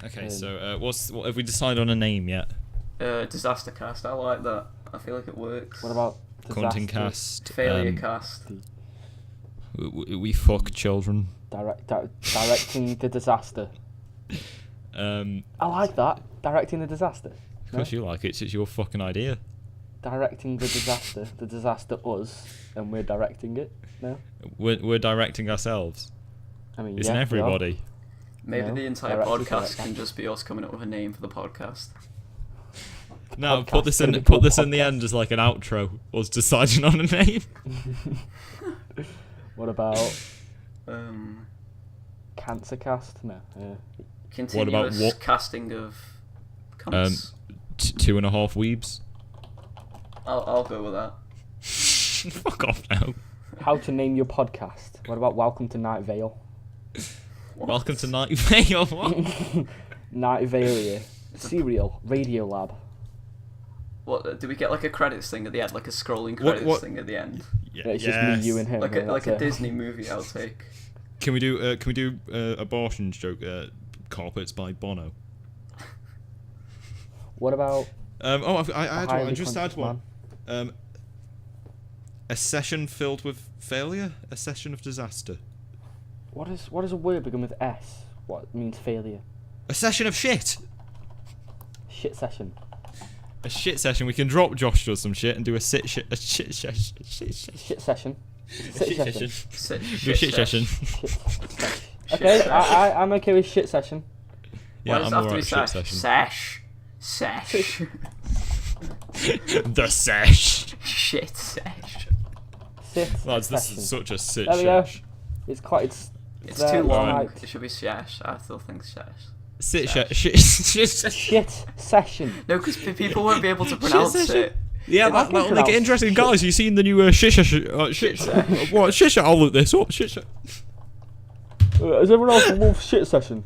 Okay, so what have we decided on a name yet? Disaster cast. I like that. I feel like it works. What about Content cast. Failure cast. We fuck children. Directing the disaster. I like that. Directing the disaster. Of course you like it. It's your fucking idea. Directing the disaster us, and we're directing it. No. We're directing ourselves. I mean, Isn't everybody? Maybe No, the entire directly podcast correct. can just be us coming up with a name for the podcast. No, Podcast put this gonna in. be Put called this in the podcast. end as like an outro. Us deciding on a name. What about Um, cancer cast? No. continuous what? casting of cunts. 2.5 weebs. I'll go with that. Fuck off now. How to name your podcast? What about Welcome to Night Vale? What? Welcome to Night Vale. What? Night Vale, Serial, Radio Lab. What? Do we get like a credits thing at the end, like a scrolling credits thing at the end, Yeah, it's just me, you, and him. like and a that's it. Disney movie outtake? Can we do abortion joke? Carpets by Bono. What about I had one. I highly just had conscious one. A session filled with failure. A session of disaster. What does a word begin with S? What means failure? A session of shit. Shit session. A shit session. We can drop Josh does some shit and do a shit session. Shit session. Shit session. Shit Do a shit session. Shit session. Okay, I'm okay with shit session. Yeah, Why does I'm it have to be alright with shit sesh? session. Sesh. The sesh. Shit sesh. Sit Lads, this session. is such a shit There we go. sesh. It's quite. It's there, too long. right. It should be sesh. I still think sesh. Shit Sesh. session. Shit session. No, because people won't be able to pronounce session. it. Yeah, I that'll can make it pronounce interesting. shit. Guys, you seen the new shit session? Shit. What? Shit. I'll look this up. Shit. Is everyone else love shit session?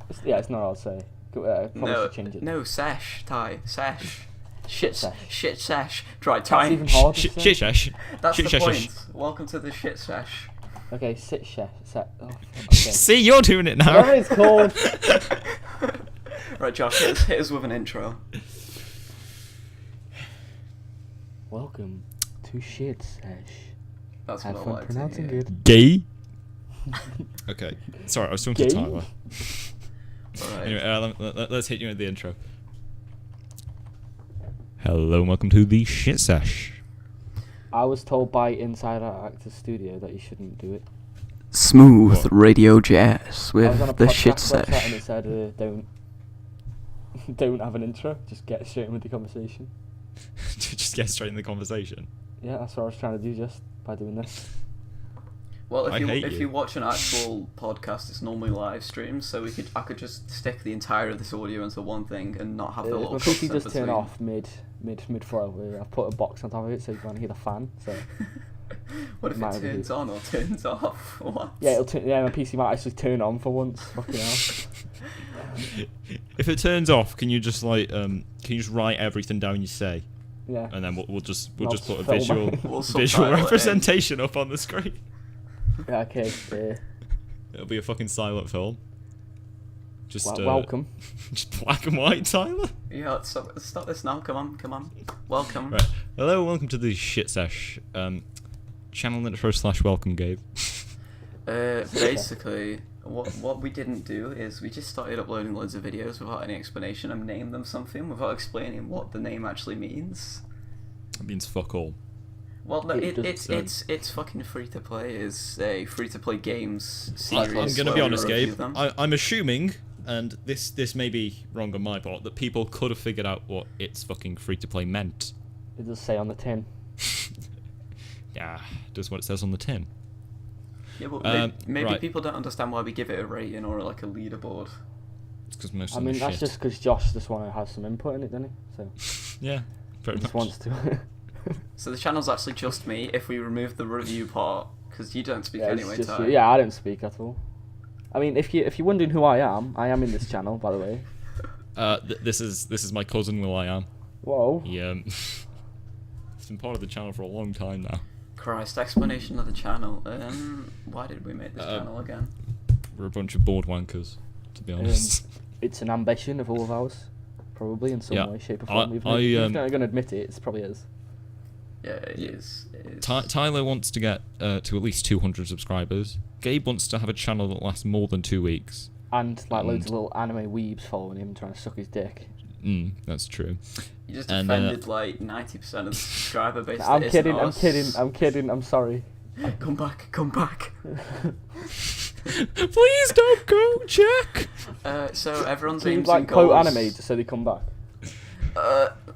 It's not what I'll say. Probably No, should change it. no, sesh, Ty, sesh. Shit Sesh. Shit sesh. Try That's time. even harder. to say. Shit sesh. That's Shit the sesh. point. Welcome to the shit sesh. Okay, sit chef. Okay. See, you're doing it now. Whatever it's called. Right, Josh, hit us with an intro. Welcome to Shit Sesh. That's Have what I fun like to pronouncing hear. it. Gay. Okay. Sorry, I was talking to Gay? Tyler. Alright. Anyway, let's hit you with the intro. Hello and welcome to the Shit Sesh. I was told by Insider Actors Studio that you shouldn't do it. Smooth What? radio jazz I was on a with the podcast shit website and sesh. it said don't have an intro. Just get straight in with the conversation. Just get straight in the conversation. Yeah, that's what I was trying to do just by doing this. Well, I hate if you. you watch an actual podcast, it's normally live streamed, so I could just stick the entire of this audio into one thing and not have the If little my cuts PC in does turn between. off mid flow, I've put a box on top of it so you can't hear the fan. So What if Might it be. turns on or turns off? What? yeah, my PC might actually turn on for once. Fucking hell. If it turns off, can you just like can you just write everything down you say, Yeah. and then we'll just I'll put a film visual it. We'll visual subtitle it in. representation up on the screen. Yeah, okay. It'll be a fucking silent film. Just Welcome. just black and white, Tyler. Yeah, stop this now. Come on. Welcome. Right. Hello, and welcome to the Shit Sesh. Channel intro / welcome, Gabe. Basically, what we didn't do is we just started uploading loads of videos without any explanation and named them something without explaining what the name actually means. That means fuck all. Well, no, It just- it's fucking free to play. Is a free to play games I'm series. gonna where be we honest, review Gabe. them. I'm assuming, and this may be wrong on my part, that people could have figured out what it's fucking free to play meant. It does say on the tin. Yeah, just what it says on the tin. Yeah, but maybe right. people don't understand why we give it a rating or like a leaderboard. It's because most I of them mean, are that's shit. just because Josh just want to have some input in it, doesn't he? So Yeah, he very just much. wants to. So the channel's actually just me if we remove the review part, because you don't speak Yeah, it's anyway, just Ty. you. Yeah, I don't speak at all. I mean, if you're wondering who I am in this channel, by the way. This is my cousin Will I Am. Whoa. He he's been part of the channel for a long time now. Christ, explanation of the channel. Why did we make this channel again? We're a bunch of bored wankers, to be honest. It's an ambition of all of ours, probably in some Yeah. way, shape, or form. Even if you're not going to admit it, it probably is. Yeah, it is. Tyler wants to get to at least 200 subscribers. Gabe wants to have a channel that lasts more than 2 weeks. And like loads of little anime weebs following him, trying to suck his dick. That's true. You just And, offended like 90% of the subscriber base. I'm kidding, I'm sorry. Come back. Please don't go, Jack. So everyone's Can you aims like and quote goals. anime just so they come back?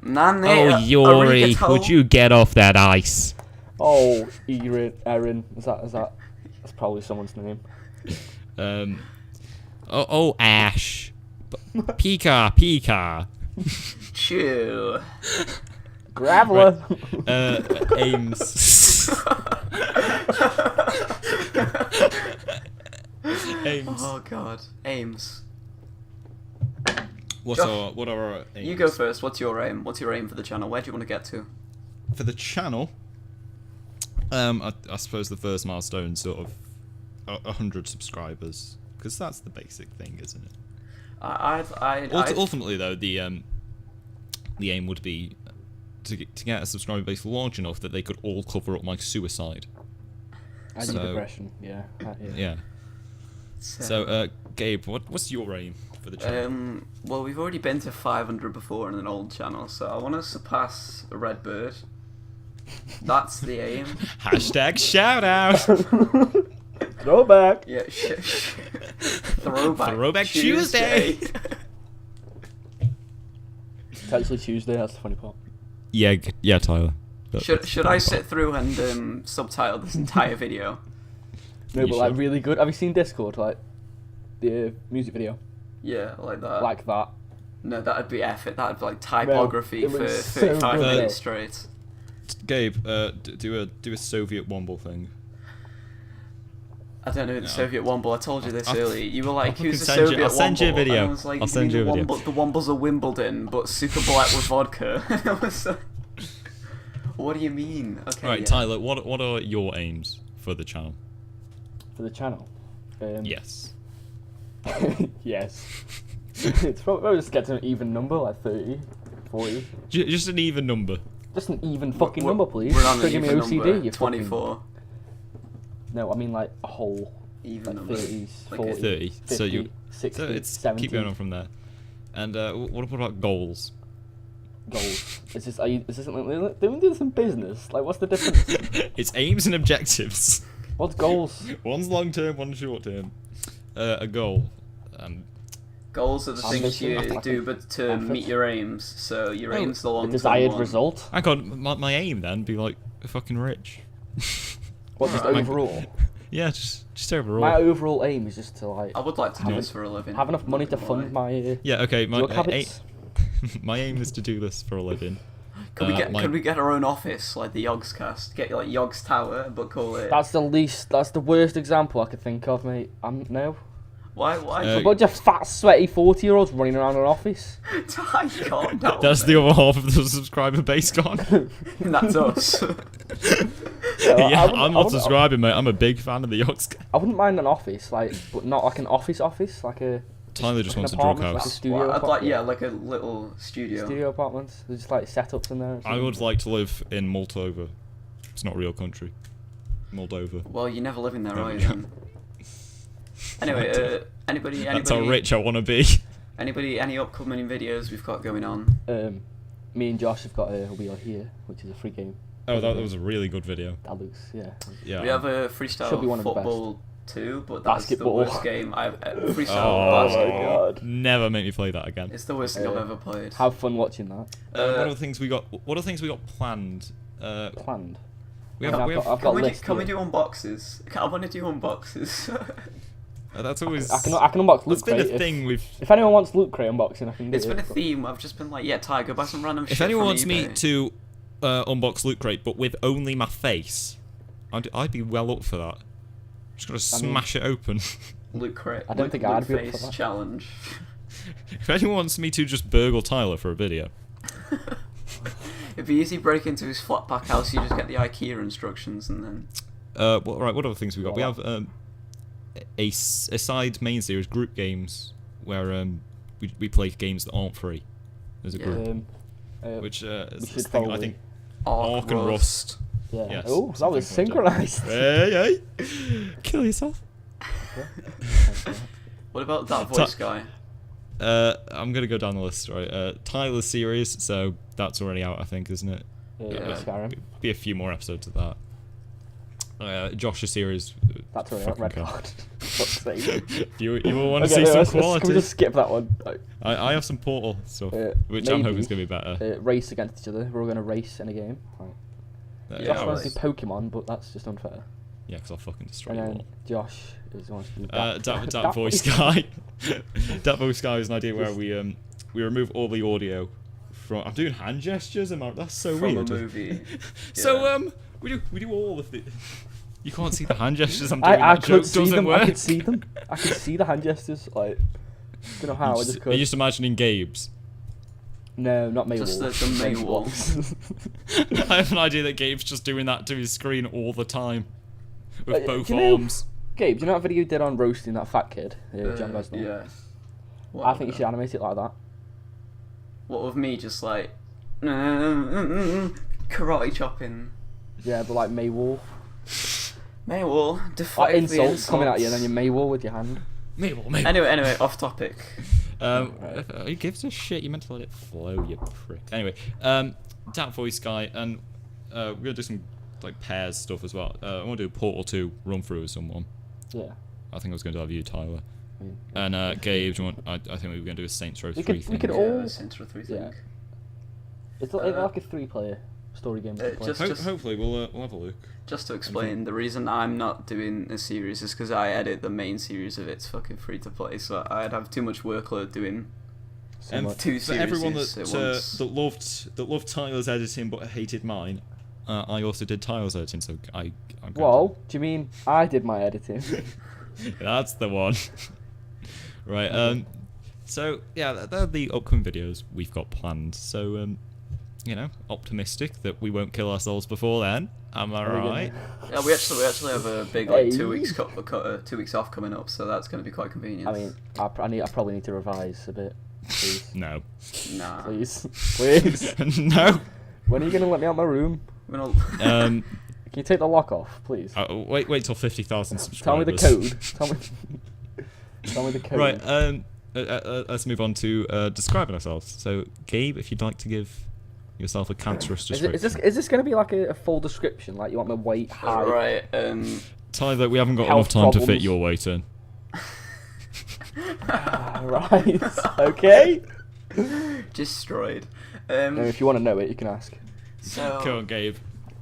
Nani, Oh, Yori, arigato. would you get off that ice? Oh, Erin, is that? That's probably someone's name. Oh, Ash. Pika. Chill. Graveler. Ames. Ames. Oh god, aims. What Josh, are our aims? You go first. What's your aim? What's your aim for the channel? Where do you want to get to? For the channel, I suppose the first milestone is sort of 100 subscribers, because that's the basic thing, isn't it? Ultimately, though, the aim would be to get a subscriber base large enough that they could all cover up my suicide. And your depression, yeah. Yeah. So, Gabe, what's your aim for the channel? Well, we've already been to 500 before on an old channel, so I want to surpass Redbird. That's the aim. Hashtag shout out. Throwback. Yeah, Throwback It's actually Tuesday, that's the funny part. Yeah, Tyler. Should I sit through and subtitle this entire video? No, You but like should. really good. Have you seen Discord, like the music video? Yeah, like that. Like that. No, that'd be effort. That'd be like typography it for was so 35 good. minutes straight. Gabe, do a Soviet Womble thing. I don't know the Soviet Womble. I told you this earlier. You were like, I'll who's the fucking send you- Soviet I'll send you a Womble? video. And I was like, I'll you send mean you a the video. The Wombles are Wimbledon, but super black with vodka. I was like, what do you mean? Okay. Right, yeah. Tyler, what are your aims for the channel? For the channel. Yes. Yes. It's probably just get to an even number, like 30, 40. Just an even number. Just an even fucking We're- number, please. We're on an Triggering me even OCD, number. you 24. Fucking... No, I mean like a whole. Even Like number. 30s, Like 40s, 30. 50, So you. 60, So it's 70 keep going on from there. And what about goals? goals. Is this like, do we do this in business? Like, what's the difference? It's aims and objectives. What's goals? One's long term, one's short term. A goal. Goals are the things you Ambition. do, but to Effort. meet your aims. So your Oh, aim's the long The term desired one. result? I got my aim then be like fucking rich. What, just Alright. overall? Yeah, just overall. My overall aim is just to like I would like to do this for a living. have enough money to fund my Yeah, okay. My drug habits. my aim is to do this for a living. Could we get my- could we get our own office like the Yogs cast? Get like Yogs Tower, but call it. That's the worst example I could think of, mate. No. Why? Uh, What, just fat, sweaty 40-years running around an office? I can't. No, That's the other half of the subscriber base gone. That's us. Yeah, I I'm not subscribing, mate. I'm a big fan of the Yogs. I wouldn't mind an office, like, but not like an office, like a Tyler just an wants a drug apartment, like a house. studio. Well, I'd like apartment. like a little studio. Studio apartments. There's just like setups in there. and I something. would like to live in Moldova. It's not a real country. Moldova. Well, you're never living there, There are we you? go. Then? Anyway, anybody, That's how rich I want to be. any upcoming videos we've got going on? Me and Josh have got a Wheel Here, which is a free game. Oh, that was a really good video. That looks, yeah. Yeah. We have a Should be freestyle one of the best. football too, but that's Basketball. the worst game I've freestyle Oh, basketball. God. Never make me play that again. It's the worst thing I've ever played. Have fun watching that. What are the things we got? What are the things we got planned? Planned. We I have. mean, We I've have. got a Can list we here. do unboxes? I want to do unboxes. That's always. I can unbox Loot That's been Crate. a thing we've. If anyone wants Loot Crate unboxing, I can do It's been a it. theme. I've just been like, yeah, Ty, go buy some random shit If anyone from wants me eBay. to unbox Loot Crate, but with only my face, I'd be well up for that. Just gotta I mean- smash it open. Loot Crate. I don't think I'd be up for face that. challenge. If anyone wants me to just burgle Tyler for a video, It'd be easy break into his flat pack house. You just get the IKEA instructions and then. right, what other things we got? We have a side main series, group games, where we play games that aren't free as a group. Which is this thing, I think Ark and Rust. Yeah. Yes, Oh, that was something like synchronized. Hey, hey. Kill yourself. What about that voice guy? I'm gonna go down the list, right? Tyler's series, so that's already out, I think, isn't it? Skyrim. Be a few more episodes of that. Josh's series. That's already out. Red card. Fuck's sake. you will want to see some quality. Can we just skip that one? I have some Portal stuff, which I'm hoping is gonna be better. Race against each other. We're all gonna race in a game. Right. Josh wants to do Pokemon, but that's just unfair. Yeah, because I'll fucking destroy and you then all. Josh wants to do that voice guy. That voice guy is an idea where we remove all the audio from. I'm doing hand gestures. That's so from weird. From a movie. So we do all of the. You can't see the hand gestures I'm doing. I could see them. Work. I could see them. I could see the hand gestures. Like, don't know how. I just could. Are you just imagining Gabe's? No, not Maywall. Just the Maywall. I have an idea that Gabe's just doing that to his screen all the time with both arms. Gabe, do you know that video you did on roasting that fat kid, John Gosnell? Yeah. I think you should animate it like that. What with me just like karate chopping? Yeah, but like Maywall. Maywall, defy insults coming at you, and then you Maywall with your hand. Maywall. Anyway, off topic. Who gives a shit? You meant to let it flow, you prick. Anyway, that voice guy, and we're gonna do some like pairs stuff as well. I want to do Portal 2 run through with someone. Yeah. I think I was going to have you, Tyler. And Gabe, do you want? I think we were going to do a Saints Row 3 thing. We could all. Saints Row 3 thing. Yeah. It's like a 3-player story game. Hopefully, we'll have a look. Just to explain, the reason I'm not doing a series is because I edit the main series of it's fucking free to play, so I'd have too much workload doing two series. For everyone that loved Tyler's editing but hated mine, I also did Tyler's editing, so I'm Whoa, do you mean I did my editing? That's the one. Right. So yeah, they're the upcoming videos we've got planned. So optimistic that we won't kill ourselves before then. Am I right? Yeah, we actually have a big 2 weeks 2 weeks off coming up, so that's going to be quite convenient. I mean, I probably need to revise a bit. Please. No. Nah. Please. No. When are you going to let me out of my room? Can you take the lock off, please? Wait till 50,000 subscribers. Tell me the code. Tell me the code. Right. Let's move on to describing ourselves. So, Gabe, if you'd like to give yourself a cancerous description. Is this going to be like a full description? Like you want my weight, height? Right. Tyler, we haven't got enough time to fit your weight in. Right. Okay. Destroyed. No, if you want to know it, you can ask. So. Come on, Gabe.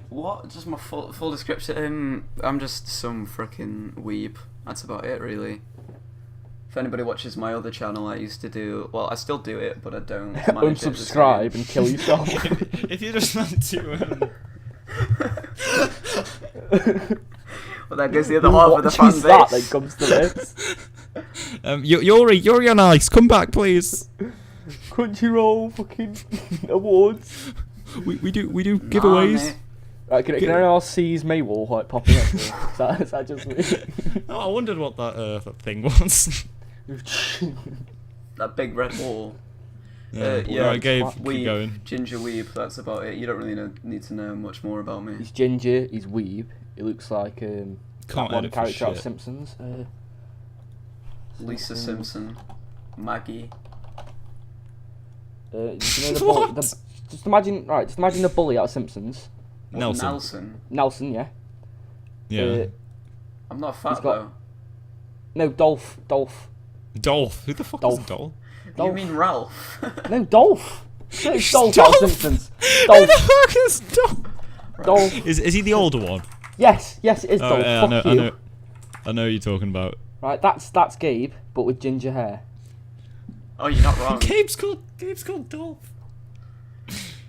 What? Just my full description. I'm just some freaking weeb. That's about it, really. If anybody watches my other channel, I used to do. Well, I still do it, but I don't. Unsubscribe and kill yourself. If you just want to. Well, that goes the other half of the fan base. That comes to this. Yuri on Ice, come back, please. Crunchyroll fucking awards. We do giveaways. Right, can anyone else see Maywall like popping up? Is that just me? Oh, I wondered what that thing was. That big red wall. Right, Gabe, keep going. Ginger weeb, that's about it. You don't really need to know much more about me. He's ginger, he's weeb. He looks like that one character out of Simpsons. Lisa Simpson. Maggie. You know just imagine the bully out of Simpsons. Nelson, yeah. Yeah. I'm not fat though. No, Dolph. Dolph? Who the fuck is Dolph? You mean Ralph? No, Dolph. It's Dolph out of Simpsons. Dolph. Who the fuck is Dolph? Dolph. Is he the older one? Yes, it is Dolph. Yeah, Fuck you. I know who you're talking about. Right, that's Gabe, but with ginger hair. Oh, you're not wrong. Gabe's called Dolph.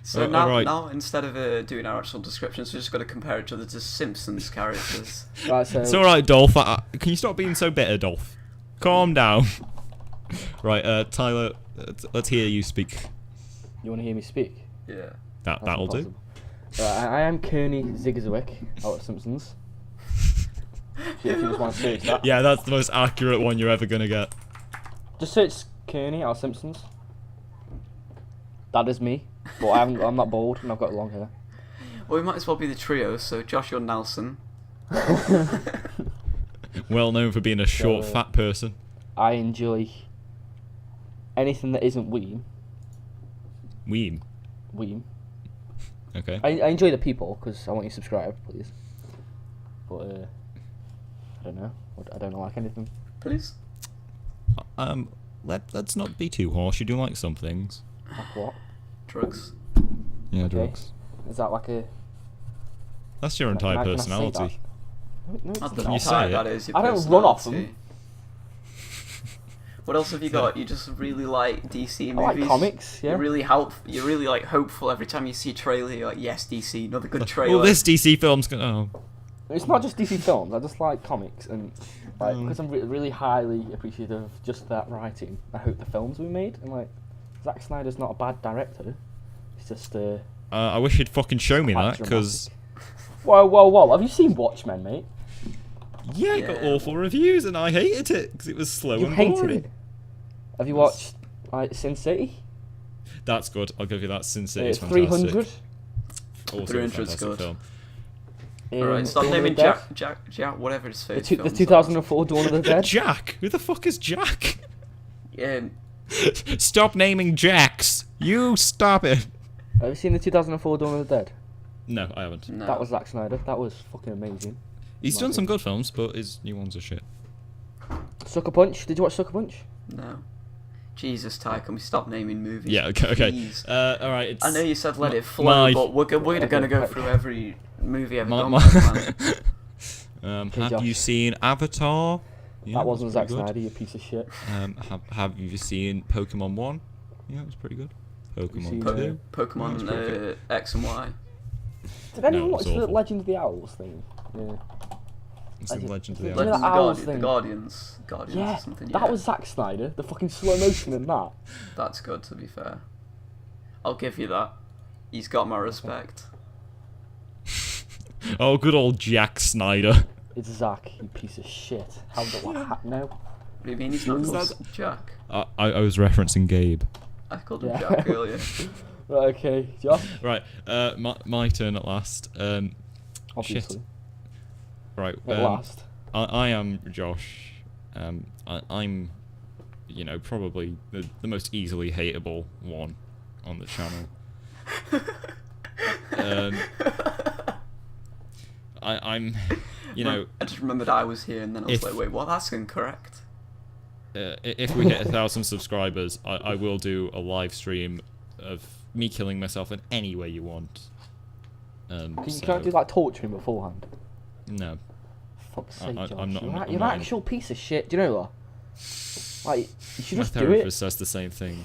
So now instead of doing our actual descriptions, we're just got to compare each other to Simpsons characters. Right, so... It's alright, Dolph. Can you stop being so bitter, Dolph? Calm down. Right, Tyler, let's hear you speak. You want to hear me speak? Yeah. That'll do. I am Kearney Zigazwick out of Simpsons. If you just want to search that. Yeah, that's the most accurate one you're ever going to get. Just search Kearney out of Simpsons. That is me, but I'm not bald and I've got long hair. Well, we might as well be the trio. So Joshua Nelson. Well known for being a short, fat person. I enjoy anything that isn't Weem. Weem. Okay. I enjoy the people because I want you to subscribe, please. But I don't know. I don't like anything. Please. Let's not be too harsh. You do like some things. Like what? Drugs. Yeah, Okay. drugs. Is that like a? That's your entire Can I say personality. that? No, it's That's not. You say that it. is your I don't run off them. personality. What else have you got? You just really like DC movies. I like comics. Yeah. You're really like hopeful every time you see a trailer. You're like, yes, DC, another good trailer. Well, this DC film's gonna. Oh. It's not just DC films. I just like comics and because I'm really highly appreciative of just that writing. I hope the films we made and like Zack Snyder's not a bad director. It's just I wish he'd fucking show me quite that, because Whoa! Have you seen Watchmen, mate? yeah, it got awful reviews and I hated it because it was slow You and hated boring. it. Have you watched like Sin City? That's good. I'll give you that. Sin City is It's fantastic. 300. Also a 300's fantastic good. film. Alright, stop Dawn of the naming Dead. Jack, whatever his The, face. the 2004 Dawn of the Dead. Jack? Who the fuck is Jack? Yeah, Stop naming Jacks. You stop it. Have you seen the 2004 Dawn of the Dead? No, I haven't. no. That was Zack Snyder. That was fucking amazing. He's done some good films, but his new ones are shit. Sucker Punch. Did you watch Sucker Punch? No. Jesus, Ty, can we stop naming movies? Yeah, okay. Please. All right. It's I know you said let it flow, my- but we're going to go through every movie ever done. have Josh. you seen Avatar? Yeah, That wasn't Zack pretty good. Snyder, you piece of shit. Have you seen Pokemon 1? Yeah, it was pretty good. Pokemon seen, 2. Pokemon That's pretty good. X and Y. Did anyone No, watch it's the awful. Legend of the Owls thing? Yeah. It's the Legend of the Legend- Owls. Legends of Owls the thing. Guardians or Yeah, something. that was Zack Snyder. The fucking slow motion in that. That's good, to be fair. I'll give you that. He's got my respect. Oh, good old Jack Snyder. It's Zack, you piece of shit. How do I know? What do you mean he's not Who's called that? Jack? I was referencing Gabe. I called him Yeah. Jack earlier. Right, okay, Josh. Right, my turn at last. Obviously. Right, At last. I am Josh. I'm, probably the most easily hateable one on the channel. I'm, I just remembered I was here, and then I was If- like, wait, what? That's incorrect. if we hit 1,000 subscribers, I will do a live stream of me killing myself in any way you want. You can't do like torturing beforehand. No. Fuck's sake, Josh. I'm not- You're, I'm you're not an in- actual piece of shit. Do you know that? Like, you should My just do therapist it. says the same thing.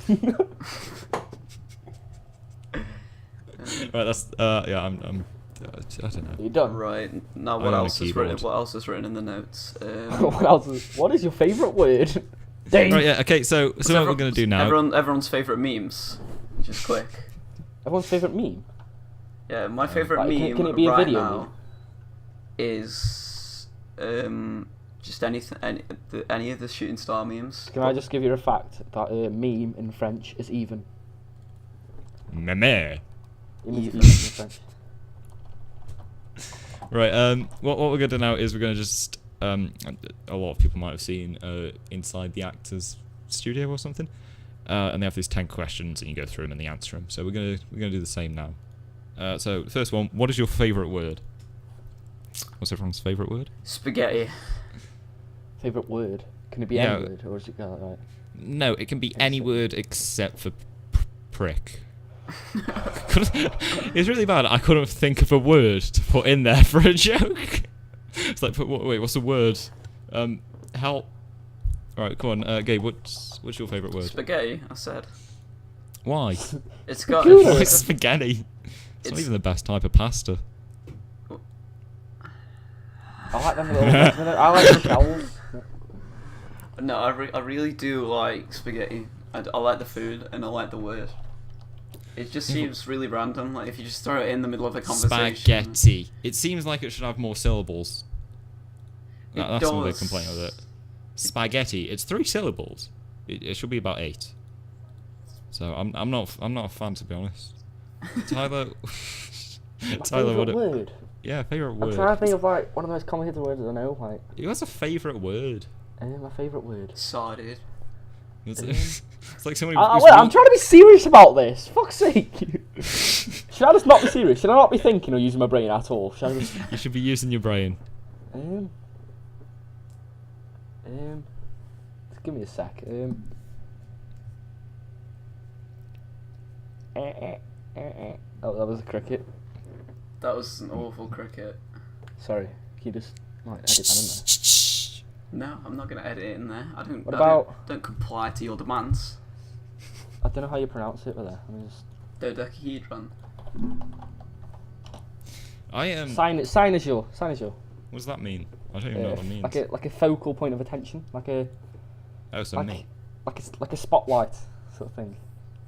Right, that's I'm I don't know. You're done. Right now, I'm what on a else is written? keyboard. What else is written in the notes? What else? What is your favourite word? Dave. Right, yeah, okay, so what we're gonna do now? Everyone's favorite memes. Just quick. Everyone's favourite meme. Yeah, my favorite Like, meme can it be a right video now meme? is just any of the shooting star memes. Can I just give you a fact that meme in French is even? Meme. Even is Even. even in French. Right, what we're gonna do now is we're gonna just a lot of people might have seen Inside the Actors Studio or something, and they have these 10 questions and you go through them and they answer them. So we're gonna do the same now. So the first one, what is your favourite word? What's everyone's favourite word? Spaghetti. Favourite word? Can it be Yeah. any word, or is it like? No, it can be any Anything. word except for prick. It's really bad. I couldn't think of a word to put in there for a joke. It's like, wait, what's the word? Help. All right, come on, Gabe. What's your favourite word? Spaghetti. I said. Why? It's got. Good. Why spaghetti? It's not It's- even the best type of pasta. I like them little. I like the shells. No, I really do like spaghetti. I like the food and I like the word. It just seems really random. Like if you just throw it in the middle of a conversation. Spaghetti. It seems like it should have more syllables. It That's my big does. complaint with it. Spaghetti. It's 3 syllables. It should be about 8. So I'm not a fan, to be honest. Tyler, Tyler, Favourite word? Yeah, favourite I'm word. trying to think of like one of the most complicated words I know. Like, What's a favourite word? my favourite word. Sorted. It's like somebody. Wait, I'm trying to be serious about this. Fuck's sake. Should I just not be serious? Should I not be thinking or using my brain at all? Should I just... You should be using your brain. Just give me a sec. Oh, that was a cricket. That was an awful cricket. Sorry, can you just edit that in there? No, I'm not gonna edit it in there. What about... don't comply to your demands. I don't know how you pronounce it, but there. I mean, just... Dodecahedron. I am. Cynosure. What does that mean? I don't even know what that means. Like a focal point of attention, like a me. like a spotlight sort of thing.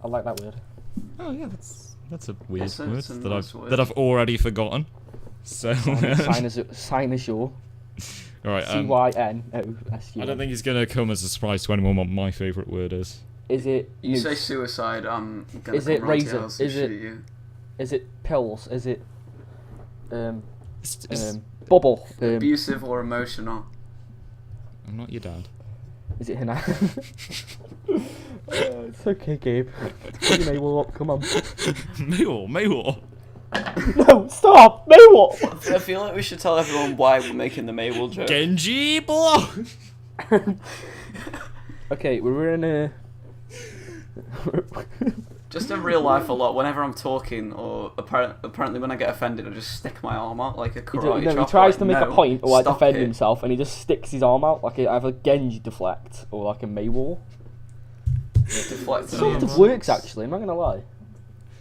I like that word. Oh yeah, that's a weird word It's a nice word. that I've already forgotten. So. Cynosure. All right. Cynosure. I don't think it's gonna come as a surprise to anyone what my favourite word is. Is it? You say suicide, I'm gonna Is it come round to razor? your house and Is shoot it? you. Is it pills? Is it? It's- Bubble. Abusive or emotional? I'm not your dad. Is it Hannah? It's okay, Gabe. Put your Maywall up, come on. Maywall. No, stop! Maywall! I feel like we should tell everyone why we're making the Maywall joke. Genji block. Okay, we're in a... Just in real life a lot, whenever I'm talking, or apparently when I get offended, I just stick my arm out like a karate chop. He tries like, to make no, a point or like stop defend it. himself, and he just sticks his arm out like either Genji deflect or like a Maywall. Deflect It sort of works actually, I'm not gonna lie.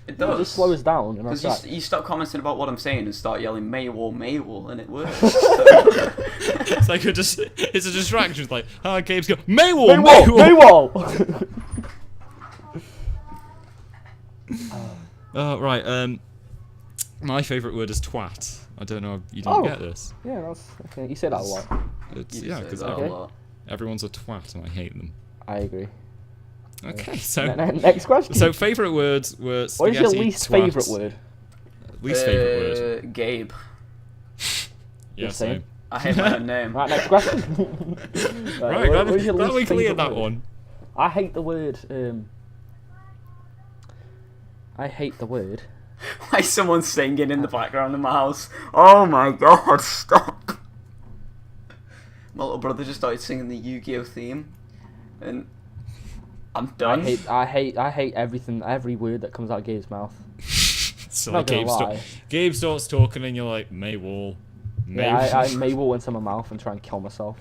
It It does. just slows down and that's Because you stop commenting about what I'm saying and start yelling Maywall, and it works. It's like it's a distraction. It's like, hi, Gabe's go Maywall. Maywall! Right. My favourite word is twat. I don't know. You didn't get this. Yeah, that's okay. You say that a lot. It's, You yeah, say because that a lot. everyone's a twat and I hate them. I agree. Okay, so Next question. so favourite words were What is spaghetti, your least twat. favourite word? Least favourite word. Gabe. Yeah, the same. same. I hate my own name. Right, next question. Right, what is your glad we least cleared favourite that word? one. I hate the word. I hate the word. Why is someone singing in the background of my house? Oh my god, stop! My little brother just started singing the Yu-Gi-Oh theme, and I'm done. I hate everything, every word that comes out of Gabe's mouth. So Not like gonna lie. Gabe starts talking and you're like, Maywall. Yeah, I Maywall into my mouth and try and kill myself.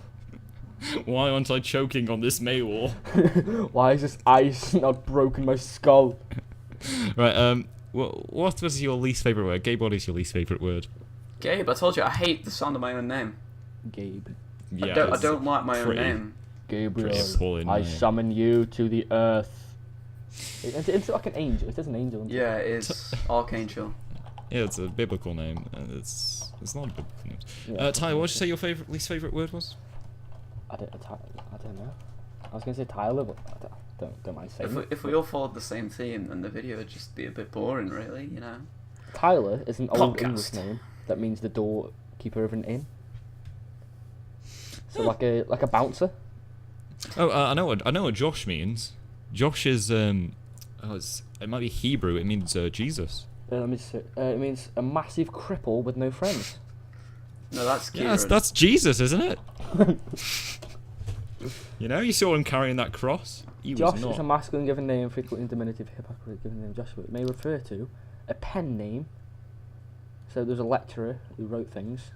Why aren't I choking on this Maywall? Why is this ice not broken my skull? Right, what was your least favourite word? Gabe, what is your least favourite word? Gabe, I told you I hate the sound of my own name. Gabe. Yeah, I don't like my own pretty- name. Gabriel, Pretty appalling I name. summon you to the earth. It's like an angel. It is an angel. Isn't it? Yeah, it is Archangel. Yeah, it's a biblical name. And it's not a biblical name. Yeah. Tyler, what did you say your least favourite word was? I don't know. I was gonna say Tyler, but I don't mind saying it. If we all followed the same theme, then the video would just be a bit boring, really. You know. Tyler is an old Podcast. English name that means the doorkeeper of an inn. So like a bouncer. Oh, I know what Josh means. Josh is it might be Hebrew. It means Jesus. Let me see. It means a massive cripple with no friends. No, that's Kieran. Yeah, that's Jesus, isn't it? You know, you saw him carrying that cross. He Josh was not. is a masculine given name, frequently in diminutive, hypocrite given name Joshua. It may refer to a pen name. So there's a lecturer who wrote things.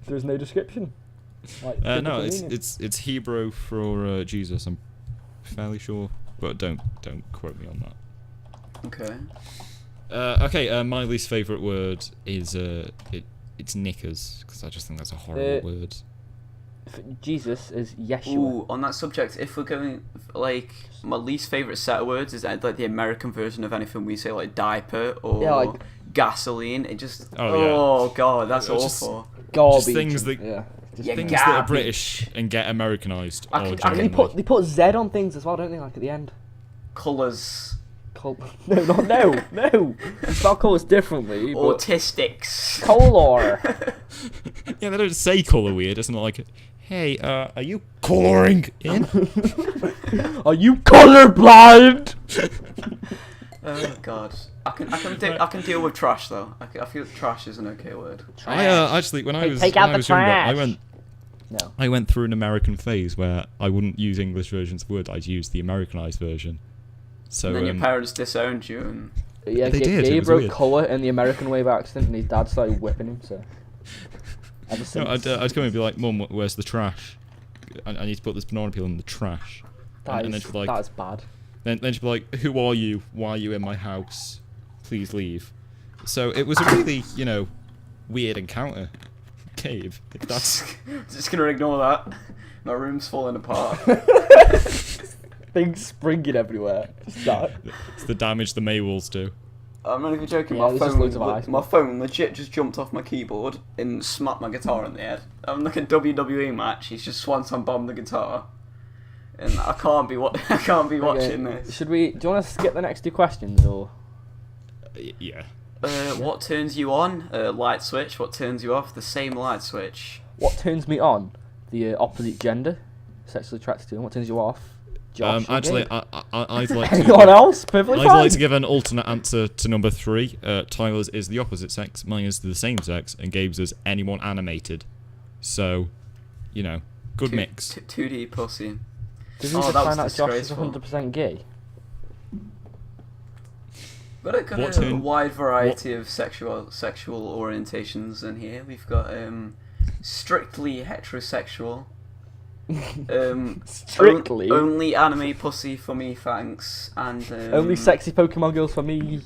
There's no description. Like, No, biblical meaning. it's Hebrew for Jesus. I'm fairly sure, but don't quote me on that. Okay. Okay, my least favourite word is it's knickers, because I just think that's a horrible word. Jesus is Yeshua. Ooh, on that subject, if we're going, like, my least favourite set of words is like the American version of anything we say, like diaper or Yeah, like- gasoline. It just, Oh, yeah. god, that's It's just- awful. Garbage. things that- Yeah. Just You things garbage. that are British and get Americanized. I or can- And genuinely. they put Z on things as well, don't they? Like at the end. Colours. No. You spell colours differently. But Autistics. color. Yeah, they don't say colour weird. It's not like, hey, are you colouring in? Are you colorblind? Oh god. I can deal with trash though. I feel trash is an okay word. I actually, when I Hey, was, take when out I the was younger, trash. No. I went through an American phase where I wouldn't use English versions of words. I'd use the Americanized version. So And then your parents disowned you and Yeah, They did, it Gabe was wrote weird. colour in the American way by accident, and his dad started whipping him. So. Ever no, since. I'd come and be like, Mum, where's the trash? I need to put this banana peel in the trash. That and then is, she'd be like, that is bad. then she'd be like, who are you? Why are you in my house? Please leave. So it was a really, weird encounter. Gabe, if that's... just gonna ignore that. My room's falling apart. Things springing everywhere. Just that. It's the damage the Maywolves do. I'm not even joking. Yeah, there's just loads of ice. My phone legit just jumped off my keyboard and smacked my guitar in the head. I'm like a WWE match. He's just swanton bombed the guitar, and I can't be watching this. Should we? Do you want to skip the next two questions or? Yeah. What turns you on? Light switch. What turns you off? The same light switch. What turns me on? The opposite gender, sexually attracted to. And what turns you off? Josh. or Actually, Gabe? I'd like to... Anyone else? Perfectly I'd fine. like to give an alternate answer to number 3. Tyler's is the opposite sex, mine is the same sex, and Gabe's is anyone animated. So, good mix. 2D pussy. Did we Oh, just that was find out Josh is disgraceful. 100% gay? Got a What turn- wide variety of sexual orientations in here. We've got strictly heterosexual. Strictly? Only anime pussy for me, thanks. And Only sexy Pokemon girls for me.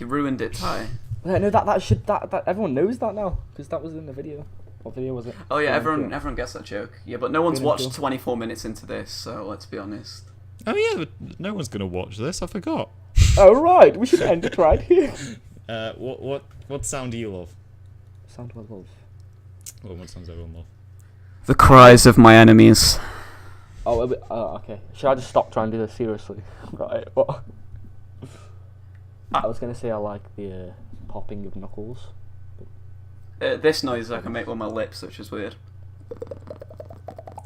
You ruined it, Ty. Yeah, no, that everyone knows that now because that was in the video. What video was it? Oh yeah, Yeah, everyone gets that joke. Yeah, but no one's Really watched cool. 24 minutes into this, so let's be honest. Oh yeah, but no one's gonna watch this. I forgot. Oh right, we should end it right here. What sound do you love? Sound of love. Well, what sounds everyone love? The cries of my enemies. Oh, okay. Should I just stop trying to do this seriously? Right. What? I was gonna say I like the popping of knuckles. This noise I can make with my lips, which is weird.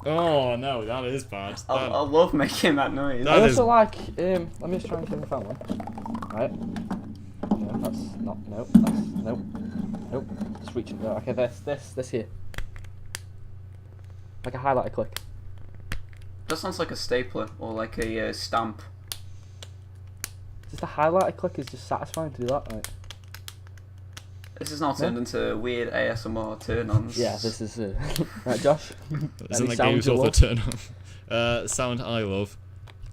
Oh no, that is bad. I love making that noise. That I is- also like. Let me just try and turn the phone on. Right. No, that's not. Nope. That's nope. Just reaching there. Okay, this here. Like a highlighter click. That sounds like a stapler or like a stamp. Just a highlighter click is just satisfying to do that, right? This is now turned into weird ASMR turn-ons. Yeah, this is right, Josh. Isn't Any that Gabe's sounds you also love? turn on? Sound I love.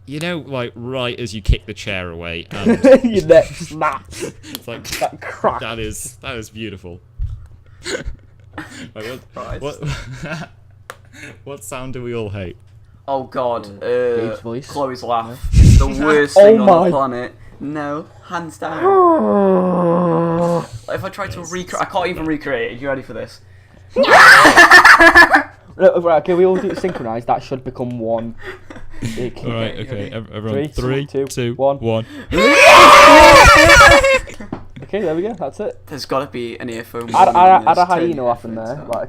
Like right as you kick the chair away, and Your neck snaps. it's like That crack. that is beautiful. Wait, Right. what sound do we all hate? Oh god, Gabe's voice. Chloe's laugh. It's the worst Oh thing on my- the planet. No, hands down. If I try to recreate, I can't even recreate it. You ready for this? Right, okay, we all do it synchronised. That should become one. Big. All right, okay, everyone. Three, 3, two, 2, one. 1. Okay, there we go. That's it. There's got to be an earphone. Add a Turn hyena your laughing there, headphones like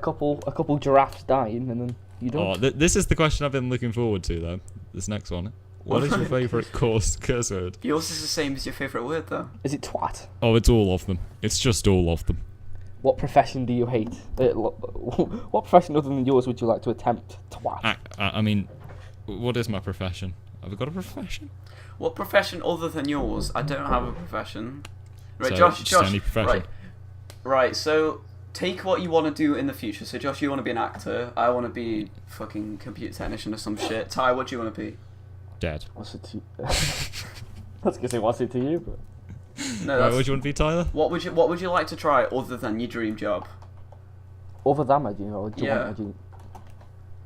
a couple giraffes dying, and then you Oh, don't. this is the question I've been looking forward to though. This next one. What is your favourite curse word? Yours is the same as your favourite word, though. Is it twat? Oh, it's all of them. It's just all of them. What profession do you hate? What profession other than yours would you like to attempt? Twat. I mean, what is my profession? Have I got a profession? What profession other than yours? I don't have a profession. Right, So, Josh. just any profession. Right. So take what you want to do in the future. So Josh, you want to be an actor. I want to be fucking computer technician or some shit. Ty, what do you want to be? Dead. What's it to you? I was gonna say what's it to you, but No, Right, that's, what do you want to be, Tyler? what would you like to try other than your dream job? other than my dream, or do you Yeah. want my dream?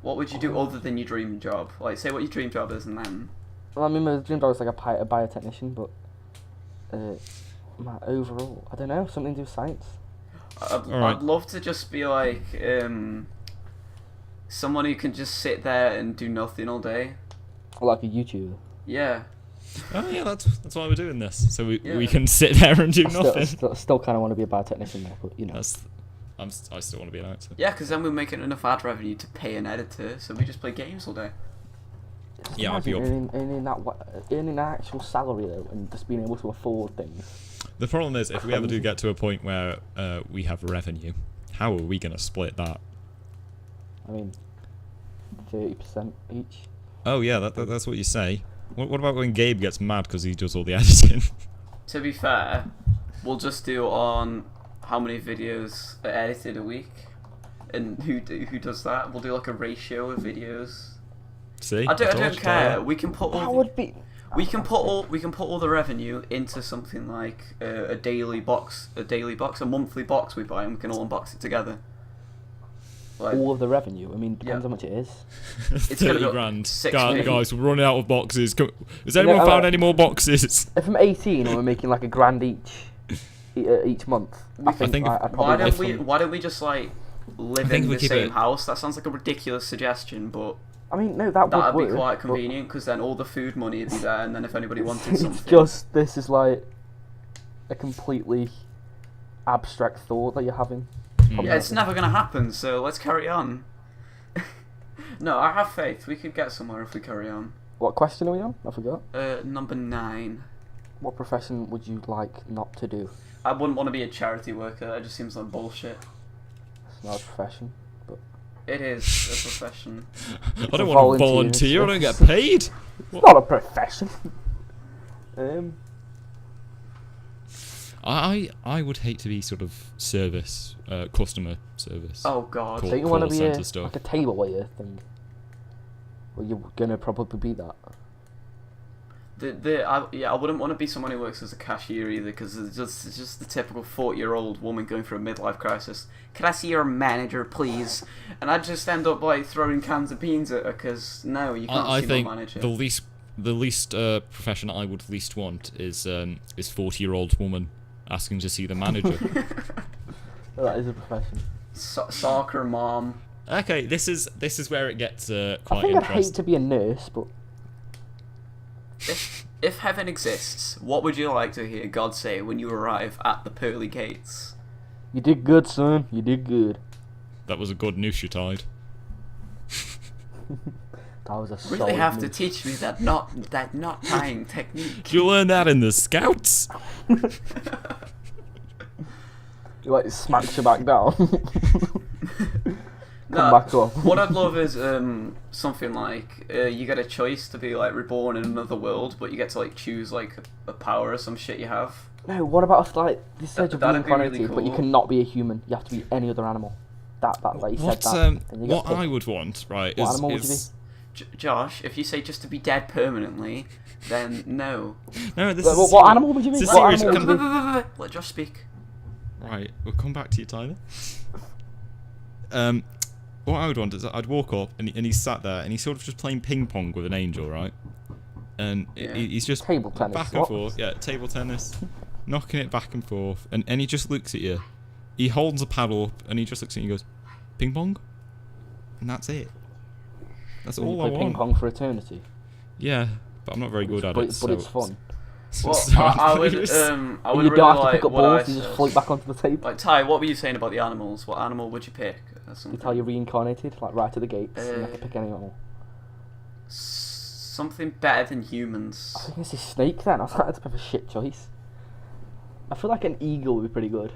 What would you do other than your dream job? Like, say what your dream job is, and then. Well, I mean, my dream job was like a biotechnician, but my overall, I don't know, something to do with science. I'd Alright. love to just be like Someone who can just sit there and do nothing all day. Like a YouTuber. Yeah. Oh yeah, that's why we're doing this. So we Yeah. can sit there and do I nothing. still kind of want to be a bad technician there, but you know. I still want to be an actor. Yeah, because then we're making enough ad revenue to pay an editor, so we just play games all day. Just Yeah, I'd be imagine earning an actual salary though, and just being able to afford things. The problem is, if we ever do get to a point where we have revenue, how are we going to split that? I mean, 30% each. Oh yeah, that's what you say. What about when Gabe gets mad because he does all the editing? To be fair, we'll just do on how many videos are edited a week, and who does that. We'll do like a ratio of videos. See, I don't told you, care. Tyler. We can put That all would be. we can put all the revenue into something like a monthly box we buy, and we can all unbox it together. Like, All of the revenue. I mean, depends Yeah. how much it is. It's gonna 30 go grand. 6 Guys, we're running out of boxes. Has anyone No, found any more boxes? If I'm 18 and we're making like $1,000 each month, I think if- I'd why probably don't we just like live think in we the keep same it- house? That sounds like a ridiculous suggestion, but I mean, no, that that'd would be work. quite but convenient because then all the food money would be there, and then if anybody wanted It's something, just this is like a completely abstract thought that you're having. yeah, it's never gonna happen. So let's carry on. No, I have faith. We could get somewhere if we carry on. What question are we on? I forgot. Number 9. What profession would you like not to do? I wouldn't want to be a charity worker. That just seems like bullshit. It's not a profession, but It is a profession. I don't a want to volunteer, volunteer. I don't it's- get paid. it's not a profession. I would hate to be sort of service, customer service. Oh god. Cool. Don't you want to call be centre stuff. like a table waiter thing? Well, you're gonna probably be that. I wouldn't want to be someone who works as a cashier either, because it's just the typical 40-year-old woman going through a midlife crisis. Can I see your manager, please? And I'd just end up like throwing cans of beans at her, because no, you can't I see think my manager. the least profession I would least want is 40-year-old woman asking to see the manager. That is a profession. Soccer mom. Okay, this is where it gets I quite think I'd hate interesting. to be a nurse, but If heaven exists, what would you like to hear God say when you arrive at the pearly gates? you did good, son. You did good. That was a good noose you tied. That was a Really solid have to move. teach me that not tying technique. Did you learn that in the Scouts? He like smacks you back down. No, back up. What I'd love is something like you get a choice to be like reborn in another world, but you get to like choose like a power or some shit you have. No, what about if like this said you're That'd be really reincarnated, but you cool. cannot be a human. You have to be any other animal. That like you said What that. and you get what picked. I would want, right, What is, animal would you is Josh, if you say just to be dead permanently, then no. no, this Like, is what animal would you be? It's a What serious animal would you be? Let Josh speak. Right, we'll come back to you, Tyler. What I would want is I'd walk up and he's sat there and he's sort of just playing ping pong with an angel, right? And Yeah. he's just Table tennis, back and what? forth, yeah, table tennis, knocking it back and forth, and he just looks at you. He holds a paddle up and he just looks at you and goes, ping pong, and that's it. That's Will you all I play ping want. pong for eternity. Yeah, but I'm not very good at but, it. but so it's fun. Well, so I would please. I And would you really don't have to like pick up what I balls. You just said. float back onto the table. Like Ty, what were you saying about the animals? What animal would you pick? Or You something? tell you're reincarnated, like right at the gates. And you have to Uh, pick any animal. Something better than humans. I think it's a snake then. I was like, that's a bit of a shit choice. I feel like an eagle would be pretty good.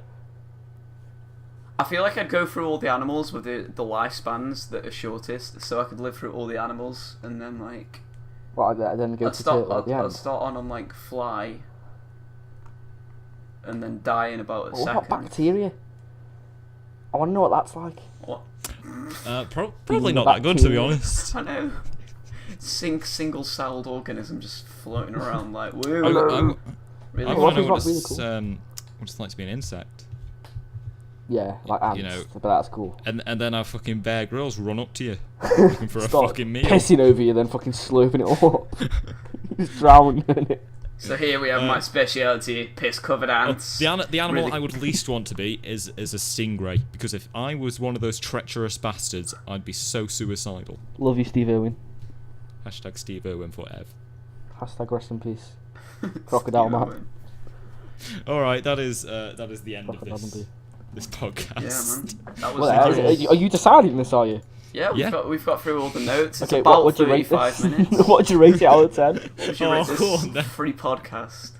I feel like I'd go through all the animals with the lifespans that are shortest, so I could live through all the animals, and then like Well, then go I'd to start. turtle at the I'd end. start on like fly, and then die in about a What about second. bacteria? I want to know what that's like. What? Probably not that good, to be Bacteria. honest. I know. Single-celled organism just floating around like I, woo. I, Really? I What want to if know it's what not it's, really what it's like to be an insect. Yeah, like ants. You know- But that's cool. And then our fucking Bear Grylls run up to you looking for a Start fucking meal. pissing over you, then fucking slurping it all up. Just drowning in it. So here we have my speciality: piss-covered ants. The animal Really- I would least want to be is a stingray, because if I was one of those treacherous bastards, I'd be so suicidal. Love you, Steve Irwin. Hashtag Steve Irwin for Ev. Hashtag rest in peace. Crocodile man. All right, that is the end of Crocodile this man. this Yeah, podcast. man. That was Well, are you deciding this, are you? Yeah, we've got through all the notes. It's Okay, about what would you rate 35 this? minutes. What would you rate it out of 10? What would you rate this no. free podcast?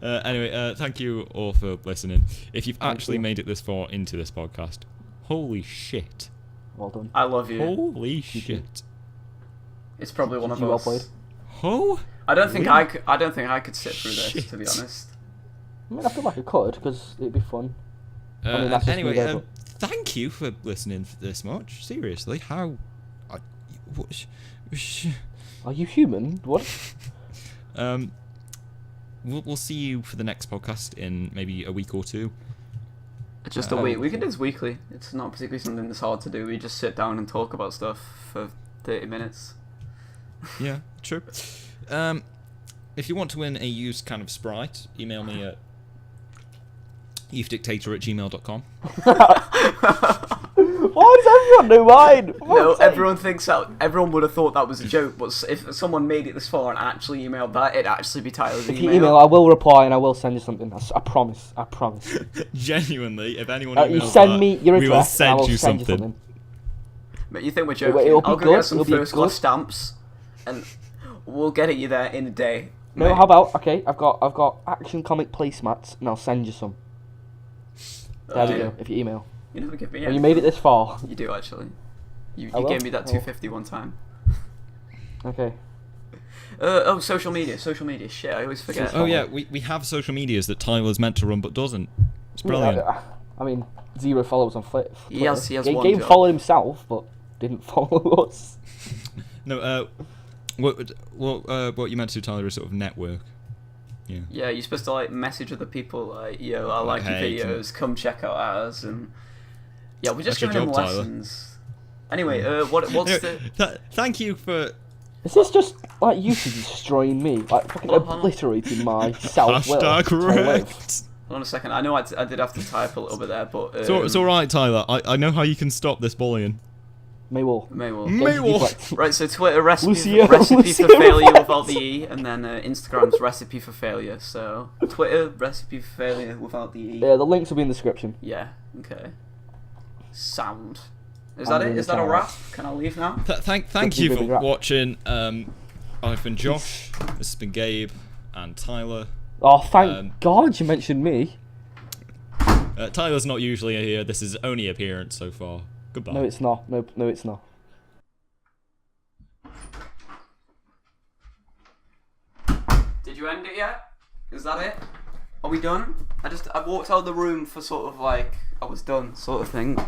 Anyway, thank you all for listening. If you've actually you. made it this far into this podcast, holy shit! Well done. I love you. Holy shit! It's probably one of Well us. played. Oh, I don't think I could sit through this, to be Shit. honest. I mean, I feel like I could, because it'd be fun. I mean, that's just anyway, me though, thank you for listening for this much. Seriously, how? Are you human? What? We'll see you for the next podcast in maybe a week or two. Just a week. We can do this weekly. It's not particularly something that's hard to do. We just sit down and talk about stuff for 30 minutes. Yeah, true. If you want to win a used can of Sprite, email me at evedictator@gmail.com. Why does everyone know mine? No, everyone thinks that. Everyone would have thought that was a joke, but if someone made it this far and actually emailed that, it'd actually be Tyler's If email. you email, I will reply and I will send you something. I promise. I promise. Genuinely, if anyone You emails send that, me your we will address and I send will you send you something. something. But you think we're It'll joking? be I'll go good, get some it'll be first class good. stamps, and we'll get it you there in a day. No, mate. how about, okay, I've got action comic placemats and I'll send you some. There we go, if you email. You never give me Have any. you made it this far? You do actually. You I will. gave me that Oh. 250 one time. Okay. Social media. Shit, I always forget. Oh yeah, we have social medias that Tyler's meant to run but doesn't. It's brilliant. I mean, 0 followers on Twitter. He has one Game job. followed himself, but didn't follow us. No, what you meant to, Tyler, is sort of network. Yeah. Yeah, you're supposed to like message other people like, yo, I like your hey, videos, come check out ours, and yeah, we're just That's your giving them job, Tyler. lessons. Anyway, what's Anyway, the? thank you for Is this just like you two destroying me, like fucking Hold on. obliterating my self-will? hashtag to live? correct. Hold on a second. I know I did have to type a little bit there, but It's all right, Tyler. I know how you can stop this bullying. Maywall. Maywell. Maywell. Deflect. Right, so Twitter recipe Lucio- for Lucio failure Rex. without the E, and then Instagram's recipe for failure. So Twitter recipe for failure without the E. Yeah, the links will be in the description. Yeah. Okay. Sound. Is I'm that in it? the Is that a shower. wrap? Can I leave now? Thank Good you big for wrap. watching. I've been Josh. This has been Gabe and Tyler. Oh, thank Um, God you mentioned me. Tyler's not usually here. This is only appearance so far. Goodbye. No, it's not. No, it's not. Did you end it yet? Is that it? Are we done? I walked out of the room for sort of like I was done sort of thing.